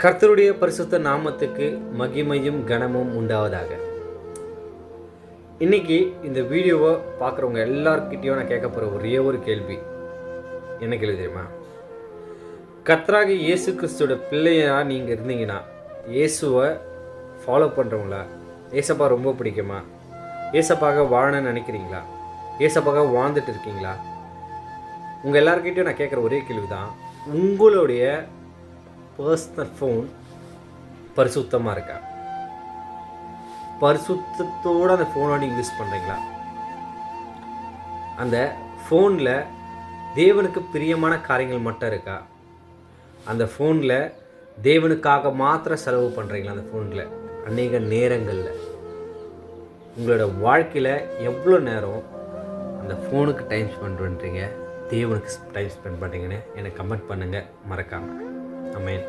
கர்த்தருடைய பரிசுத்த நாமத்துக்கு மகிமையும் கனமும் உண்டாவதாக. இன்னைக்கு இந்த வீடியோவை பார்க்குறவங்க எல்லார்கிட்டையும் நான் கேட்க போகிற ஒரே ஒரு கேள்வி, என்ன கேள்வி தெரியுமா? கர்த்தராகிய இயேசு கிறிஸ்துவோட பிள்ளையாக நீங்கள் இருந்தீங்கன்னா, இயேசுவை ஃபாலோ பண்ணுறவங்களா? ஏசப்பா ரொம்ப பிடிக்குமா? ஏசப்பாக வாழணும்னு நினைக்கிறீங்களா? ஏசப்பாக வாழ்ந்துட்டு இருக்கீங்களா? உங்கள் எல்லாருக்கிட்டையும் நான் கேட்குற ஒரே கேள்வி தான், உங்களுடைய பர்சனல் ஃபோன் பரிசுத்தமாக இருக்கா? பரிசுத்தத்தோடு அந்த ஃபோனை நீங்கள் யூஸ் பண்ணுறீங்களா? அந்த ஃபோனில் தேவனுக்கு பிரியமான காரியங்கள் மட்டும் இருக்கா? அந்த ஃபோனில் தேவனுக்காக மாத்திரம் செலவு பண்ணுறீங்களா? அந்த ஃபோனில் அநேக நேரங்களில் உங்களோட வாழ்க்கையில் எவ்வளோ நேரம் அந்த ஃபோனுக்கு டைம் ஸ்பெண்ட் பண்ணுறீங்க, தேவனுக்கு டைம் ஸ்பெண்ட் பண்ணுறீங்கன்னு எனக்கு கமெண்ட் பண்ணுங்கள் மறக்காமல். ஆமென்.